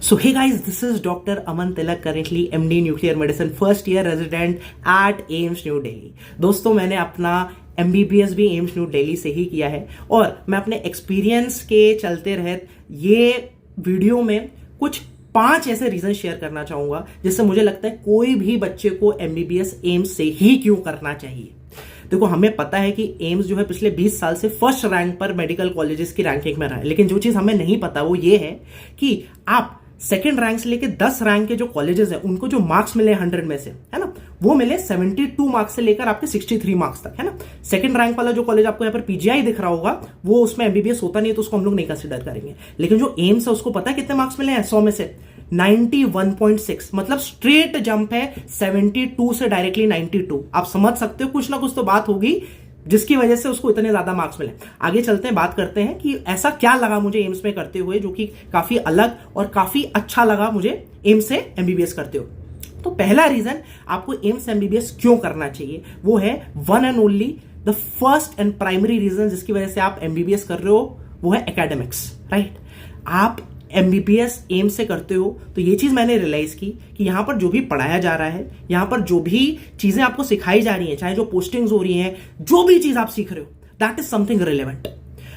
So hey guys, this is Dr. Aman Tilak, currently MD Nuclear Medicine, first year resident at AIIMS New Delhi. दोस्तों मैंने अपना MBBS भी AIIMS New Delhi से ही किया है और मैं अपने एक्सपीरियंस के चलते रहे ये वीडियो में कुछ 5 ऐसे रीजन शेयर करना चाहूंगा जिससे मुझे लगता है कोई भी बच्चे को MBBS AIIMS से ही क्यों करना चाहिए। देखो, हमें पता है कि एम्स जो है पिछले 20 साल से फर्स्ट रैंक पर मेडिकल कॉलेजेस की रैंकिंग में रहा है, लेकिन जो चीज हमें नहीं पता वो ये है कि आप सेकंड रैंक से लेकर 10 रैंक के जो कॉलेजेस हैं उनको जो मार्क्स मिले 100 में से, है ना, वो मिले 72 मार्क्स से लेकर आपके 63 मार्क्स तक, है ना। सेकंड रैंक वाला जो कॉलेज आपको यहाँ पर पीजीआई दिख रहा होगा वो उसमें एमबीबीएस होता नहीं है, तो उसको हम लोग नहीं कंसिडर करेंगे। लेकिन जो एम्स है उसको पता है कितने मार्क्स मिले हैं 100 में से 91.6, मतलब स्ट्रेट जंप है 72 से डायरेक्टली 92। आप समझ सकते हो कुछ ना कुछ तो बात होगी जिसकी वजह से उसको इतने ज्यादा मार्क्स मिले। आगे चलते हैं, बात करते हैं कि ऐसा क्या लगा मुझे एम्स में करते हुए जो कि काफी अलग और काफी अच्छा लगा मुझे एम्स से एमबीबीएस करते हुए। तो पहला रीजन आपको एम्स एमबीबीएस क्यों करना चाहिए वो है one and only, the first and primary reason जिसकी वजह से आप एमबीबीएस कर रहे हो वो है एकेडमिक्स, राइट। आप एमबीबीएस एम्स से करते हो तो ये चीज मैंने रियलाइज की कि यहां पर जो भी पढ़ाया जा रहा है, यहां पर जो भी चीजें आपको सिखाई जा रही हैं, चाहे जो पोस्टिंग्स हो रही हैं, जो भी चीज आप सीख रहे हो, दैट इज समथिंग रिलेवेंट।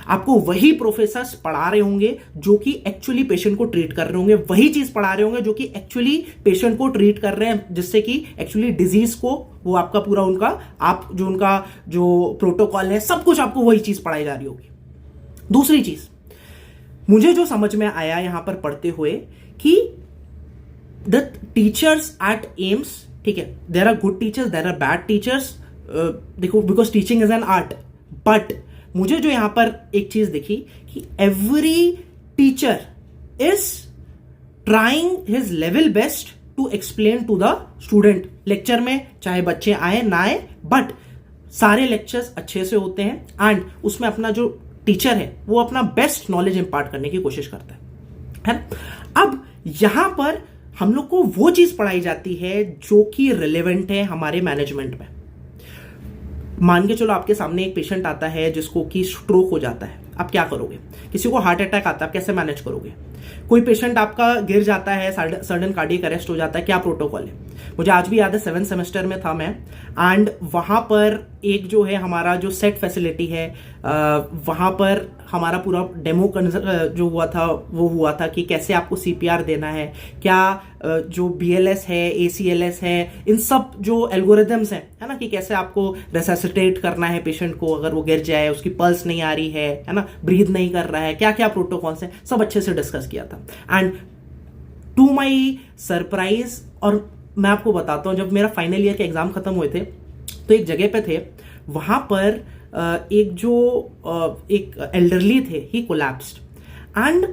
आपको वही प्रोफेसर्स पढ़ा रहे होंगे जो कि एक्चुअली पेशेंट को ट्रीट कर रहे होंगे, वही चीज पढ़ा रहे होंगे जो कि एक्चुअली पेशेंट को ट्रीट कर रहे हैं, जिससे कि एक्चुअली डिजीज को वो आपका पूरा उनका जो प्रोटोकॉल है सब कुछ आपको वही चीज पढ़ाई जा रही होगी। दूसरी चीज मुझे जो समझ में आया यहां पर पढ़ते हुए कि द टीचर्स एट एम्स, ठीक है, there are good teachers, there are bad teachers, देखो, because teaching is an art. But मुझे जो यहां पर एक चीज दिखी कि every teacher is trying his level best to explain to the student. Lecture में चाहे बच्चे आए ना आए, बट सारे लेक्चर्स अच्छे से होते हैं एंड उसमें अपना जो टीचर है वो अपना बेस्ट नॉलेज इंपार्ट करने की कोशिश करता है ना। अब यहां पर हम लोग को वो चीज पढ़ाई जाती है जो कि रिलेवेंट है हमारे मैनेजमेंट में। मान के चलो आपके सामने एक पेशेंट आता है जिसको कि स्ट्रोक हो जाता है, आप क्या करोगे? किसी को हार्ट अटैक आता है, आप कैसे मैनेज करोगे? कोई पेशेंट आपका गिर जाता है, सडन कार्डियक अरेस्ट हो जाता है, क्या प्रोटोकॉल है? मुझे आज भी याद है 7th सेमेस्टर में था मैं, एंड वहां पर एक जो है हमारा जो सेट फैसिलिटी है, वहां पर हमारा पूरा डेमो जो हुआ था कि कैसे आपको सीपीआर देना है, क्या जो बीएलएस है, एसीएलएस है, इन सब जो एल्गोरिदम्स हैं, है ना, कि कैसे आपको रेससिटेट करना है पेशेंट को अगर वो गिर जाए, उसकी पल्स नहीं आ रही है ना, ब्रीथ नहीं कर रहा है, क्या क्या प्रोटोकॉल्स हैं, सब अच्छे से डिस्कस किया था। एंड टू माई सरप्राइज, और मैं आपको बताता हूं, जब मेरा फाइनल ईयर के एग्जाम खत्म हुए थे तो एक जगह पे थे, वहां पर एक एल्डरली थे, he collapsed, and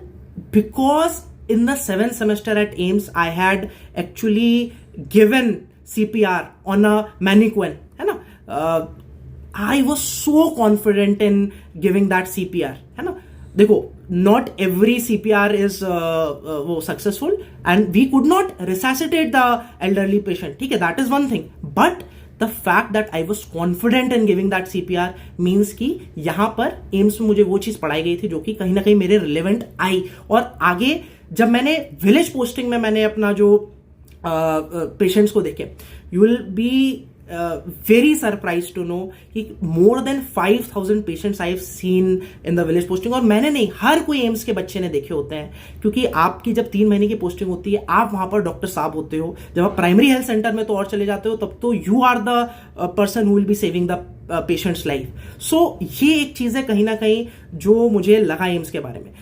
because in the 7th semester at AIIMS I had actually given CPR on a mannequin, है ना, I was so confident in giving that CPR, है ना। देखो, not every CPR is वो successful and we could not resuscitate the elderly patient, ठीक है, that is one thing, but the fact that I was confident in giving that CPR means कि यहां पर AIIMS में मुझे वो चीज पढ़ाई गई थी जो कि कहीं ना कहीं मेरे रिलेवेंट आई। और आगे जब मैंने विलेज पोस्टिंग में मैंने अपना जो पेशेंट्स को देखे, you will B very surprised to know कि more than 5,000 patients I have seen in the village posting। और मैंने नहीं, हर कोई एम्स के बच्चे ने देखे होते हैं, क्योंकि आपकी जब 3 महीने की पोस्टिंग होती है आप वहां पर डॉक्टर साहब होते हो। जब आप प्राइमरी हेल्थ सेंटर में तो और चले जाते हो तब तो you are the person who will be saving the patient's life. So ये एक चीज है कहीं ना कहीं जो मुझे लगा एम्स के बारे में।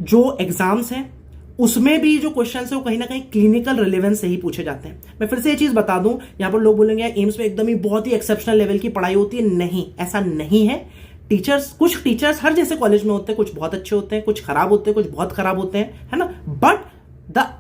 जो एग्जाम्स हैं उसमें भी जो क्वेश्चंस है वो कहीं ना कहीं क्लिनिकल रिलेवेंस से ही पूछे जाते हैं। मैं फिर से ये चीज बता दूं, यहां पर लोग बोलेंगे एम्स में एकदम ही बहुत ही एक्सेप्शनल लेवल की पढ़ाई होती है, नहीं, ऐसा नहीं है। कुछ टीचर्स हर जैसे कॉलेज में होते हैं, कुछ बहुत अच्छे होते हैं, कुछ खराब होते हैं, कुछ बहुत खराब होते हैं, है ना, but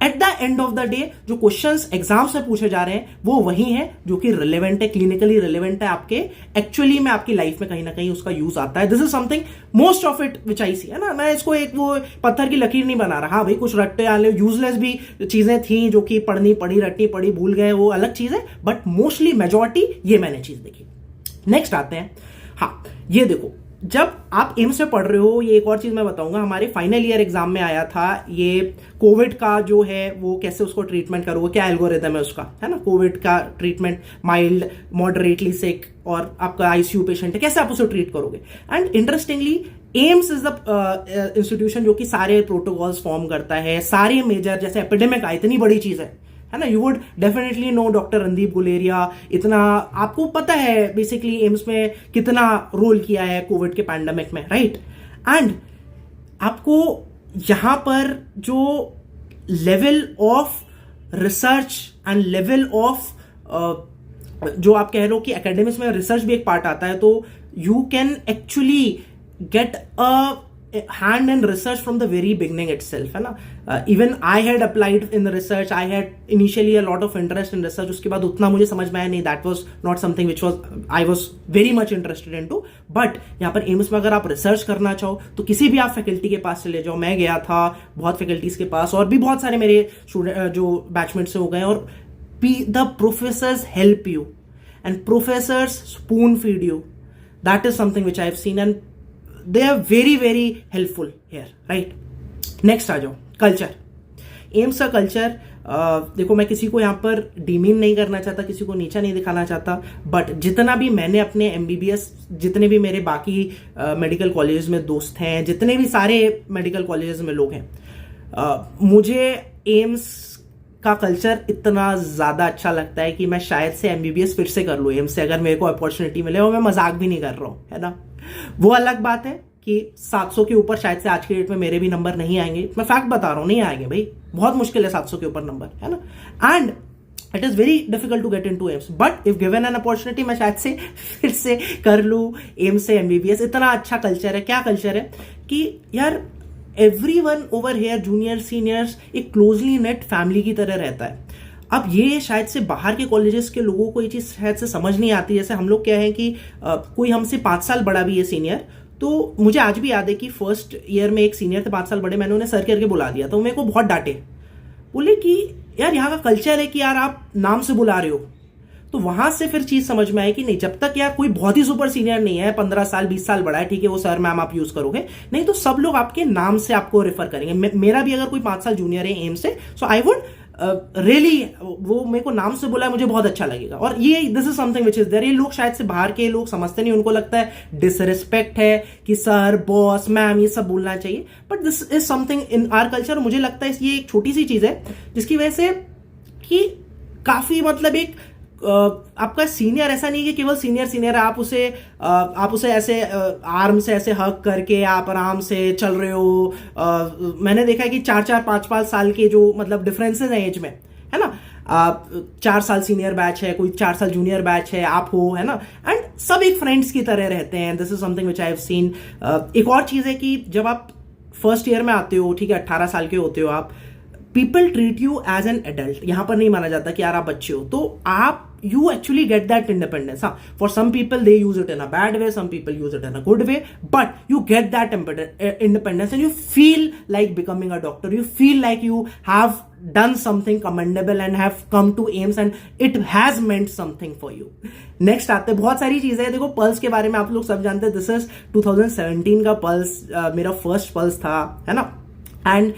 at the end of the day जो क्वेश्चंस एग्जाम्स में पूछे जा रहे हैं वो वही हैं जो कि रिलेवेंट है, क्लिनिकली रिलेवेंट है, आपके एक्चुअली में आपकी लाइफ में कहीं ना कहीं उसका यूज आता है। This is something most of it which I see, है ना। मैं इसको एक वो पत्थर की लकीर नहीं बना रहा, हाँ भाई, कुछ रट्टे वाले यूजलेस भी चीजें थी जो कि रटनी पड़ी भूल गए, वो अलग चीज है, बट मोस्टली मेजॉरिटी ये मैंने चीज देखी। नेक्स्ट आते हैं, हाँ, ये देखो, जब आप एम्स में पढ़ रहे हो, ये एक और चीज मैं बताऊंगा, हमारे फाइनल ईयर एग्जाम में आया था ये कोविड का जो है वो कैसे उसको ट्रीटमेंट करोगे, क्या एल्गोरिदम है उसका, है ना, कोविड का ट्रीटमेंट, माइल्ड, मॉडरेटली सिक और आपका आईसीयू पेशेंट है, कैसे आप उसे ट्रीट करोगे। And interestingly AIIMS is the institution जो कि सारे प्रोटोकॉल्स फॉर्म करता है, सारे मेजर, जैसे एपिडेमिक आई इतनी बड़ी चीज है ना, you would definitely know doctor Randeep Guleria, इतना आपको पता है बेसिकली एम्स में कितना रोल किया है कोविड के पैंडेमिक में, राइट। एंड आपको यहां पर जो level of research and level of जो आप कह रहे हो कि एकेडमिक्स में रिसर्च भी एक पार्ट आता है, तो you can actually get a hand in research from the very beginning itself, है ना। Even I had applied in the research, I had initially a lot of interest in research, उसके बाद उतना मुझे समझ में आया नहीं, that was not something which was I was very much interested into, but यहाँ पर एम्स में अगर आप रिसर्च करना चाहो तो किसी भी आप फैकल्टी के पास चले जाओ, मैं गया था बहुत फैकल्टीज के पास और भी बहुत सारे मेरे स्टूडेंट जो बैचमेट्स हो गए, और the professors help you and professors spoon feed you, that is something which I have seen and they are very very helpful here, right। next आ जाओ, कल्चर, एम्स का कल्चर। देखो मैं किसी को यहाँ पर डिमीन नहीं करना चाहता, किसी को नीचा नहीं दिखाना चाहता, बट जितना भी मैंने अपने एमबीबीएस, जितने भी मेरे बाकी मेडिकल कॉलेजेस में दोस्त हैं, जितने भी सारे मेडिकल कॉलेजेस में लोग हैं, मुझे एम्स का कल्चर इतना ज्यादा अच्छा लगता है कि मैं शायद से एमबीबीएस फिर से कर लूँ एम्स से, अगर मेरे को अपॉर्चुनिटी मिले, और मैं मजाक भी नहीं कर रहा हूँ, है ना। वो अलग बात है कि 700 के ऊपर शायद से आज की डेट में मेरे भी नंबर नहीं आएंगे, मैं फैक्ट बता रहा हूं, नहीं आएंगे भाई, बहुत मुश्किल है 700 के ऊपर नंबर, है ना। And it is very difficult to get into AIIMS, but if given an opportunity मैं शायद से फिर से कर लूं एम्स से एमबीबीएस। इतना अच्छा कल्चर है, क्या कल्चर है कि यार everyone over here, junior seniors, एक क्लोजली नेट फैमिली की तरह रहता है। अब ये शायद से बाहर के कॉलेजेस के लोगों को ये चीज शायद से समझ नहीं आती। जैसे हम लोग क्या है कि कोई हमसे 5 साल बड़ा भी है सीनियर, तो मुझे आज भी याद है कि फर्स्ट ईयर में एक सीनियर थे 5 साल बड़े, मैंने उन्हें सर करके बुला दिया, तो मेरे को बहुत डांटे, बोले कि यार यहाँ का कल्चर है कि यार आप नाम से बुला रहे हो। तो वहां से फिर चीज समझ में आई कि नहीं, जब तक यार कोई बहुत ही सुपर सीनियर नहीं है, 15 साल 20 साल बड़ा है, ठीक है वो सर मैम आप यूज करोगे, नहीं तो सब लोग आपके नाम से आपको रेफर करेंगे। मेरा भी अगर कोई 5 साल जूनियर है एम से, सो आई वुड रियली, वो मेरे को नाम से बोला है, मुझे बहुत अच्छा लगेगा। और ये this is something which is there. ये लोग शायद से बाहर के लोग समझते नहीं, उनको लगता है डिसरिस्पेक्ट है कि सर, बॉस, मैम ये सब बोलना चाहिए, but this is something in our culture. मुझे लगता है ये एक छोटी सी चीज है जिसकी वजह से कि काफी मतलब एक आपका सीनियर ऐसा नहीं कि केवल सीनियर सीनियर है, आप उसे ऐसे आर्म से ऐसे हक करके आप आराम से चल रहे हो। मैंने देखा है कि 4-4, 5-5 साल के जो मतलब डिफरेंसेस हैं एज में, है ना, 4 साल सीनियर बैच है, कोई 4 साल जूनियर बैच है, आप हो, है ना, एंड सब एक फ्रेंड्स की तरह रहते हैं। This is something which I have seen. एक और चीज है कि जब आप फर्स्ट ईयर में आते हो, ठीक है, 18 साल के होते हो आप, people treat you as an adult. यहां पर नहीं माना जाता कि यार आप बच्चे हो, तो आप you actually get that independence. For some people they use it in a bad way, some people use it in a good way, but you get that independence and you feel like becoming a doctor. You feel like you have done something commendable and have come to AIIMS and it has meant something for you. Next आते हैं बहुत सारी चीजें। देखो pulse के बारे में आप लोग सब जानते हैं, दिस इज 2017 का पल्स, मेरा फर्स्ट पल्स था, है ना। And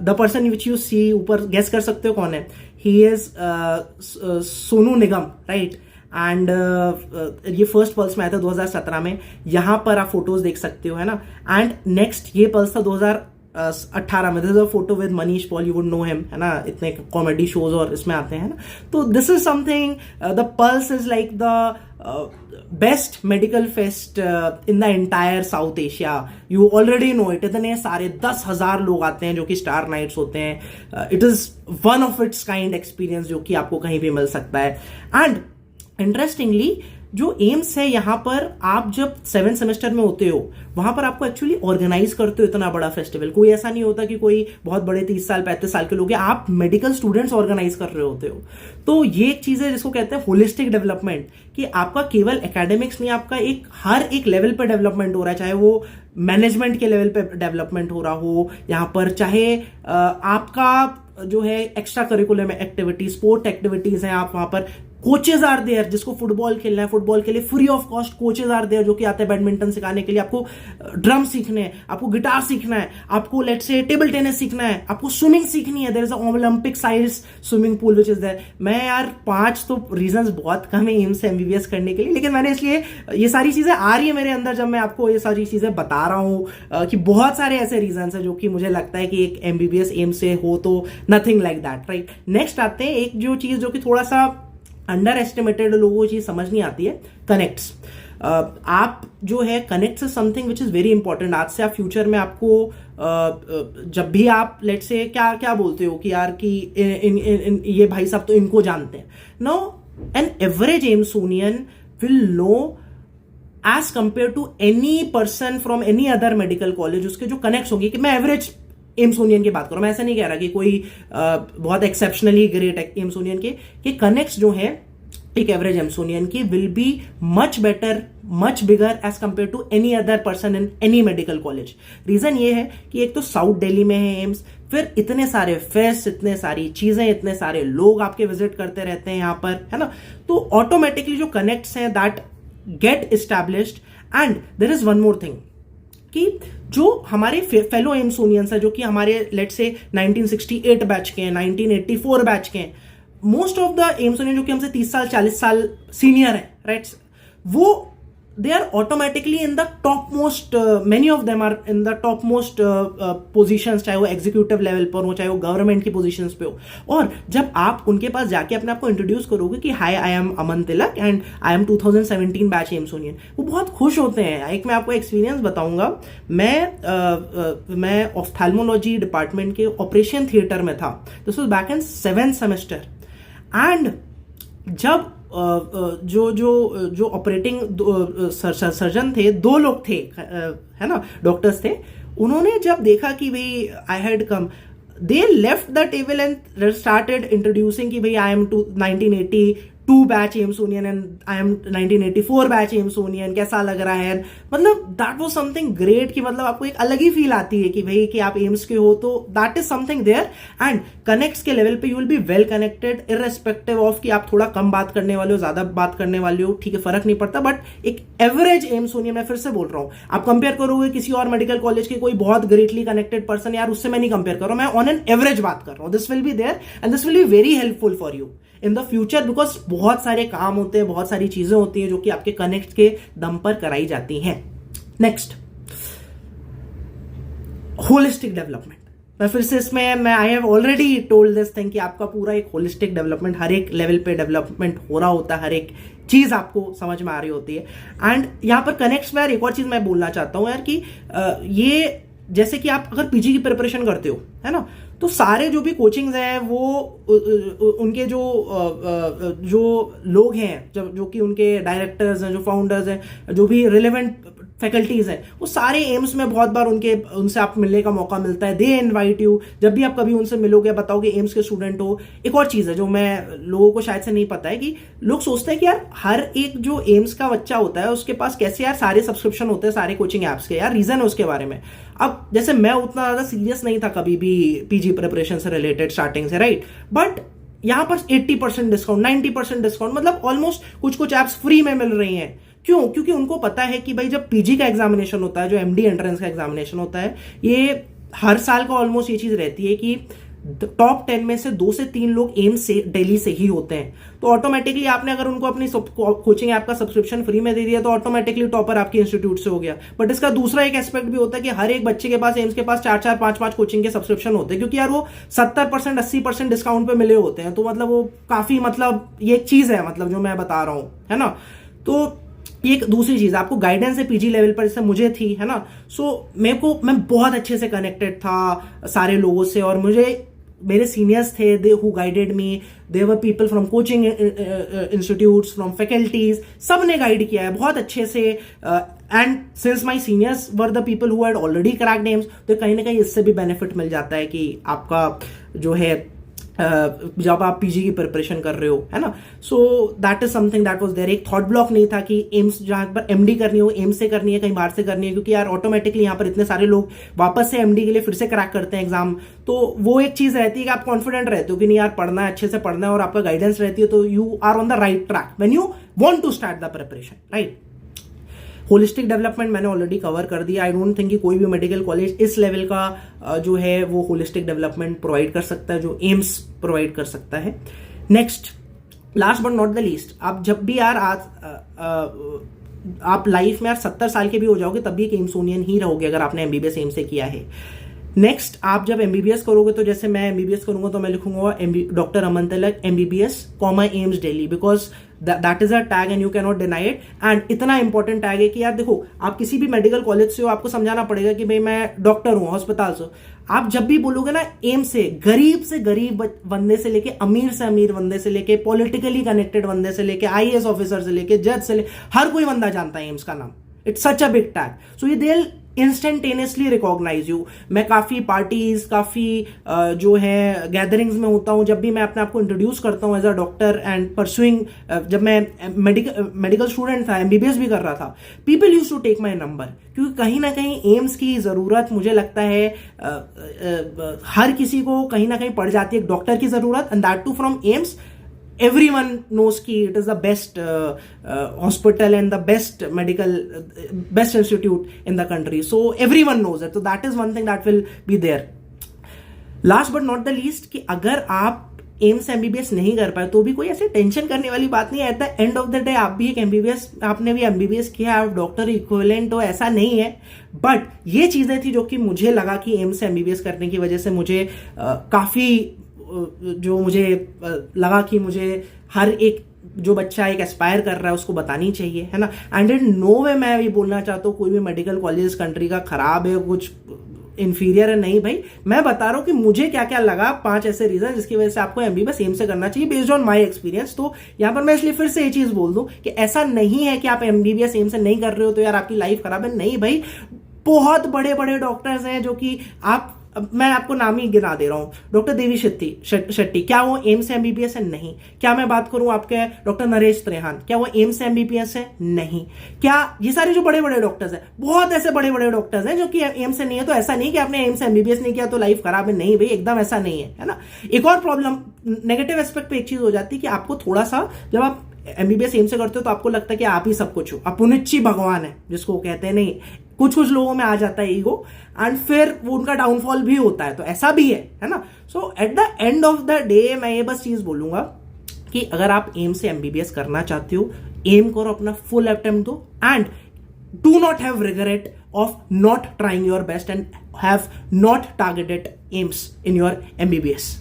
the person which you see, ऊपर गेस कर सकते हो कौन है, he is Sonu Nigam, right. And ये फर्स्ट पल्स में आया था 2017 में, यहां पर आप फोटोज देख सकते हो, है ना। एंड नेक्स्ट ये पल्स था 2018 में, this is a photo with Manish Paul, you would know him, है ना, इतने कॉमेडी शोज और इसमें आते हैं, है ना। तो this is something, the pulse is like the best medical fest in the entire south Asia. You already know it, इतने सारे 10,000 लोग आते हैं जो कि स्टार नाइट्स होते हैं। It is one of its kind experience जो कि आपको कहीं भी मिल सकता है। एंड इंटरेस्टिंगली जो एम्स है, यहां पर आप जब 7th सेमेस्टर में होते हो, वहां पर आपको एक्चुअली ऑर्गेनाइज करते हो इतना बड़ा फेस्टिवल। कोई ऐसा नहीं होता कि कोई बहुत बड़े 30 साल 35 साल के लोग हैं, आप मेडिकल स्टूडेंट्स ऑर्गेनाइज कर रहे होते हो। तो ये एक चीज है जिसको कहते हैं होलिस्टिक डेवलपमेंट, कि आपका केवल एकेडमिक्स नहीं, आपका एक हर एक लेवल पर डेवलपमेंट हो रहा है, चाहे वो मैनेजमेंट के लेवल पे डेवलपमेंट हो रहा हो यहां पर, चाहे आपका जो है extra curriculum activities, sport activities हैं, आप वहां पर कोचेज आर देयर, जिसको फुटबॉल खेलना है फुटबॉल के लिए free of cost coaches are there, जो कि आते हैं बैडमिंटन सिखाने के लिए, आपको ड्रम सीखने हैं, आपको गिटार सीखना है, आपको लेट्स से टेबल टेनिस सीखना है, आपको स्विमिंग सीखनी है, there is a Olympic size swimming pool which is there. मैं यार 5 तो रीजंस बहुत कम है एम्स से एमबीबीएस करने के लिए, लेकिन मैंने इसलिए ये सारी चीजें आ रही है मेरे अंदर जब मैं आपको ये सारी चीजें बता रहा हूं कि बहुत सारे ऐसे रीजंस है जो कि मुझे लगता है कि एक एमबीबीएस एम्स से हो तो nothing like that, right. Next आते हैं एक जो चीज जो कि थोड़ा सा अंडर एस्टिमेटेड लोगों को चीज समझ नहीं आती है, कनेक्ट्स। आप जो है कनेक्ट से something which is very important. आज से आप फ्यूचर में आपको जब भी आप लेट से क्या क्या बोलते हो कि यार कि ये भाई साहब तो इनको जानते हैं, no, an average AIIMSonian will know as compare to any person from any other medical college, उसके जो कनेक्ट्स होंगे, कि मैं एवरेज एम्सोनियन की बात करूं, मैं ऐसा नहीं कह रहा कि कोई बहुत एक्सेप्शनली ग्रेट एम्सोनियन के कनेक्ट्स जो है एक एवरेज एम्सोनियन की will be much better, much bigger as compare to any other person in any medical college. Reason ये है कि एक तो साउथ दिल्ली में है एम्स, फिर इतने सारे फेस्ट, इतने सारी चीजें, इतने सारे लोग आपके विजिट करते रहते हैं यहाँ पर, है ना। तो ऑटोमेटिकली जो कनेक्ट्स हैं that get established. And there is one more thing कि जो हमारे फेलो एम्सोनियंस है, जो कि हमारे लेट से 1968 बैच के हैं, 1984 बैच के हैं, मोस्ट ऑफ द एम्सोनियन जो कि हमसे 30 साल 40 साल सीनियर है, राइट, वो they are automatically in the top most, many of them are in the top most positions, चाहे वो एग्जीक्यूटिव लेवल पर हो, चाहे वो गवर्नमेंट की पोजिशंस पे हो। और जब आप उनके पास जाके अपने आप को इंट्रोड्यूस करोगे कि hi I am Aman Tilak and I am 2017 batch AIIMSonian, वो बहुत खुश होते हैं। एक मैं आपको एक्सपीरियंस बताऊंगा, मैं ऑफ्थेल्मोलॉजी डिपार्टमेंट के ऑपरेशन थिएटर में था, this was back in 7th semester. And जब जो ऑपरेटिंग सर्जन थे, 2 लोग थे, है ना, डॉक्टर्स थे, उन्होंने जब देखा कि भाई I had come, they left the table and started introducing कि भाई I am 1982 batch AIIMSonian and I am 1984 batch AIIMSonian, कैसा लग रहा है। मतलब दैट वाज समथिंग ग्रेट, कि मतलब आपको एक अलग ही फील आती है कि भाई कि आप एम्स के हो, तो that is something there. And connects के लेवल पे you will be well connected irrespective of कि आप थोड़ा कम बात करने वाले हो, ज्यादा बात करने वाले हो, ठीक है, फर्क नहीं पड़ता। बट एक एवरेज एम्सोनियन, मैं फिर से बोल रहा हूं, आप कंपेयर करोगे किसी और मेडिकल कॉलेज के कोई बहुत ग्रेटली कनेक्टेड पर्सन, यार उससे मैं नहीं कंपेयर कर रहा हूं, मैं ऑन एन एवरेज बात कर रहा हूं। This will be there and this will be very helpful for you in the future, because बहुत सारे काम होते हैं, बहुत सारी चीजें होती हैं जो कि आपके कनेक्ट के दम पर कराई जाती हैं। Next, holistic development. मैं फिर से इसमें I have already told this thing कि आपका पूरा एक होलिस्टिक डेवलपमेंट, हर एक लेवल पे डेवलपमेंट हो रहा होता है, हर एक चीज आपको समझ में आ रही होती है। एंड यहां पर कनेक्ट्स में यार एक और चीज मैं बोलना चाहता हूं यार कि ये जैसे कि आप अगर पीजी की प्रिपरेशन करते हो, है ना, तो सारे जो भी कोचिंग्स हैं वो उनके जो लोग हैं, जो कि उनके डायरेक्टर्स हैं, जो फाउंडर्स हैं, जो भी रिलेवेंट फैकल्टीज हैं, वो सारे एम्स में बहुत बार उनसे आप मिलने का मौका मिलता है। दे इनवाइट यू, जब भी आप कभी उनसे मिलोगे, बताओगे एम्स के स्टूडेंट हो। एक और चीज है जो मैं लोगों को शायद से नहीं पता है कि लोग सोचते हैं कि यार हर एक जो एम्स का बच्चा होता है उसके पास कैसे यार सारे सब्सक्रिप्शन होते हैं सारे कोचिंग एप्स के। यार रीजन है उसके बारे में। अब जैसे मैं उतना ज्यादा सीरियस नहीं था कभी भी पीजी प्रिपरेशन से रिलेटेड स्टार्टिंग से, राइट, बट यहां पर 80% डिस्काउंट, 90% डिस्काउंट, मतलब ऑलमोस्ट कुछ एप्स फ्री में मिल रही हैं। क्यों? क्योंकि उनको पता है कि भाई जब पीजी का एग्जामिनेशन होता है, जो एमडी एंट्रेंस का एग्जामिनेशन होता है, ये हर साल का ऑलमोस्ट ये चीज रहती है कि टॉप 10 में से 2 से 3 लोग एम्स से दिल्ली से ही होते हैं। तो ऑटोमेटिकली आपने अगर उनको अपनी कोचिंग ऐप का सब्सक्रिप्शन फ्री में दे दिया तो ऑटोमेटिकली टॉपर आपके इंस्टीट्यूट से हो गया। बट इसका दूसरा एक एस्पेक्ट भी होता है कि हर एक बच्चे के पास एम्स के पास 4-4, 5-5 कोचिंग के सब्सक्रिप्शन होते हैं, क्योंकि यार वो 70%, 80% डिस्काउंट पे मिले होते हैं। तो मतलब वो काफी, मतलब ये एक चीज है, मतलब जो मैं बता रहा हूं, है ना। तो एक दूसरी चीज आपको गाइडेंस है पीजी लेवल पर, जैसे मुझे थी, है ना। सो मैं बहुत अच्छे से कनेक्टेड था सारे लोगों से, और मुझे मेरे सीनियर्स थे, they who guided me, they were people from coaching institutes, from faculties, सब ने गाइड किया है बहुत अच्छे से। And since my seniors were the people who had already cracked AIIMS, तो कहीं ना कहीं इससे भी बेनिफिट मिल जाता है कि आपका जो है जब आप पीजी की प्रिपरेशन कर रहे हो, है ना। So that is something that was there. एक थॉट ब्लॉक नहीं था कि एम्स जहां पर एमडी करनी हो एम्स से करनी है, कहीं बाहर से करनी है, क्योंकि यार ऑटोमेटिकली यहाँ पर इतने सारे लोग वापस से एमडी के लिए फिर से क्रैक करते हैं एग्जाम। तो वो एक चीज रहती है कि आप कॉन्फिडेंट रहते हो कि नहीं यार पढ़ना है, अच्छे से पढ़ना है, और आपका गाइडेंस रहती है, तो you are on the right track when you want to start the preparation, right. Holistic development मैंने ऑलरेडी कवर कर दिया। आई डोंट थिंक कि कोई भी मेडिकल कॉलेज इस लेवल का जो है वो होलिस्टिक डेवलपमेंट प्रोवाइड कर सकता है जो एम्स प्रोवाइड कर सकता है। Next, last but not the least, आप जब भी यार आप लाइफ में यार 70 साल के भी हो जाओगे तब भी एक एम्सोनियन ही रहोगे अगर आपने एमबीबीएस एम्स से किया है। नेक्स्ट, आप जब एमबीबीएस करोगे तो जैसे मैं एमबीबीएस करूंगा तो मैं लिखूंगा doctor Aman Tilak MBBS comma AIIMS Delhi, because that is a tag and you can not deny it. And इतना इंपॉर्टेंट टैग है कि यार देखो, आप किसी भी मेडिकल कॉलेज से हो, आपको समझाना पड़ेगा कि भाई मैं डॉक्टर हूं अस्पताल से। आप जब भी बोलोगे ना एम्स से गरीब बंदे से लेके अमीर बंदे से लेके पॉलिटिकली कनेक्टेड बंदे से लेके आईएएस ऑफिसर से लेके जज से लेके हर कोई बंदा जानता है एम्स का नाम। It's such a big tag, so ये दे इंस्टेंटेनियसली रिकॉग्नाइज यू। मैं काफी पार्टीज, काफी जो है गैदरिंग्स में होता हूं, जब भी मैं अपने आप को इंट्रोड्यूस करता हूं as a doctor and pursuing, जब मैं मेडिकल स्टूडेंट था, एमबीबीएस भी कर रहा था, people use to take my number, क्योंकि कहीं ना कहीं एम्स की जरूरत मुझे लगता है हर किसी को कहीं ना कहीं पड़ जाती है, एक डॉक्टर की जरूरत, and that too from AIIMS. Everyone knows कि it is the best hospital and the best best institute in the country. So everyone knows it. So that is one thing that will be there. Last but not the least, कि अगर आप AIIMS MBBS नहीं कर पाए तो भी कोई ऐसे टेंशन करने वाली बात नहीं है। Eight the end of the day आप भी एक एमबीबीएस, आपने भी एमबीबीएस किया, आप डॉक्टर इक्विवेलेंट हो, ऐसा नहीं है। बट ये चीजें थी जो कि मुझे लगा कि एम्स एमबीबीएस करने की वजह से मुझे काफी जो मुझे लगा कि मुझे हर एक जो बच्चा एक एस्पायर कर रहा है उसको बतानी चाहिए, है ना। एंड इन नो वे मैं ये बोलना चाहता हूँ कोई भी मेडिकल कॉलेज कंट्री का खराब है, कुछ इंफीरियर है, नहीं भाई। मैं बता रहा हूँ कि मुझे क्या क्या लगा, 5 ऐसे रीजन जिसकी वजह से आपको एमबीबीएस एम से करना चाहिए बेस्ड ऑन माय एक्सपीरियंस। तो यहाँ पर मैं इसलिए फिर से ये चीज बोल दूं कि ऐसा नहीं है कि आप एमबीबीएस एम से नहीं कर रहे हो तो यार आपकी लाइफ खराब है, नहीं भाई। बहुत बड़े बड़े डॉक्टर्स हैं जो कि मैं आपको नाम ही गिना दे रहा हूं। डॉक्टर देवी शेट्टी, क्या वो एम्स से एमबीबीएस है? नहीं। क्या मैं बात करूं आपके डॉक्टर नरेश त्रेहान, क्या वो एम्स से एमबीबीएस है? नहीं। क्या ये सारे जो बड़े बड़े डॉक्टर्स हैं, बहुत ऐसे बड़े बड़े डॉक्टर्स हैं जो कि एम्स से नहीं है। तो ऐसा नहीं कि आपने एम्स से एमबीबीएस नहीं किया तो लाइफ खराब है, नहीं भाई, एकदम ऐसा नहीं है ना। एक और प्रॉब्लम, नेगेटिव एस्पेक्ट पे एक चीज हो जाती है कि आपको थोड़ा सा, जब आप एमबीबीएस एम से करते हो तो आपको लगता है कि आप ही सब कुछ हो, आप पुनिच्ची भगवान है जिसको कहते हैं। नहीं, कुछ लोगों में आ जाता है ईगो, एंड फिर वो उनका डाउनफॉल भी होता है, तो ऐसा भी है ना। So at the end of the day मैं ये बस चीज बोलूंगा कि अगर आप एम से एमबीबीएस करना चाहते हो, एम करो, अपना फुल अटेम्प्ट दो, and do not have regret of not trying your best and have not targeted AIIMS in your MBBS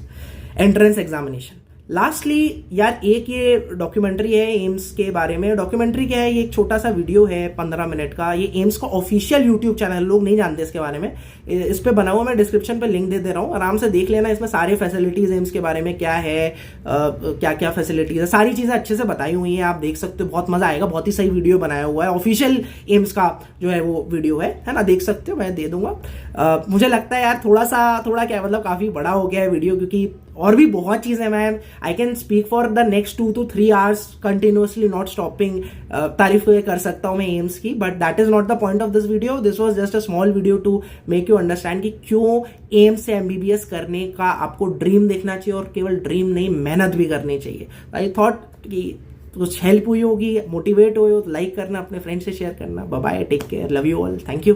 entrance examination. Lastly यार, एक ये डॉक्यूमेंट्री है एम्स के बारे में। डॉक्यूमेंट्री क्या है, ये एक छोटा सा वीडियो है 15 मिनट का। ये एम्स का ऑफिशियल यूट्यूब चैनल, लोग नहीं जानते इसके बारे में, इस पे बना हुआ, मैं डिस्क्रिप्शन पे लिंक दे रहा हूँ, आराम से देख लेना। इसमें सारे फैसिलिटीज एम्स के बारे में क्या है, क्या क्या फैसिलिटीज है, सारी चीजें अच्छे से बताई हुई है, आप देख सकते हो, बहुत मजा आएगा। बहुत ही सही वीडियो बनाया हुआ है, ऑफिशियल एम्स का जो है वो वीडियो है ना, देख सकते हो, मैं दे दूंगा। मुझे लगता है यार थोड़ा क्या मतलब काफी बड़ा हो गया है वीडियो, क्योंकि और भी बहुत चीजें मैं I can speak for the next 2 to 3 hours continuously not stopping. तारीफ कर सकता हूं मैं एम्स की, but that is not the point of this video. This was just a small video to make you understand कि क्यों एम्स से MBBS करने का आपको ड्रीम देखना चाहिए, और केवल ड्रीम नहीं, मेहनत भी करनी चाहिए। आई थॉट कि कुछ हेल्प हुई होगी, मोटिवेट हुए हो तो लाइक करना, अपने फ्रेंड से शेयर करना। Bye bye, take care, love you all, thank you.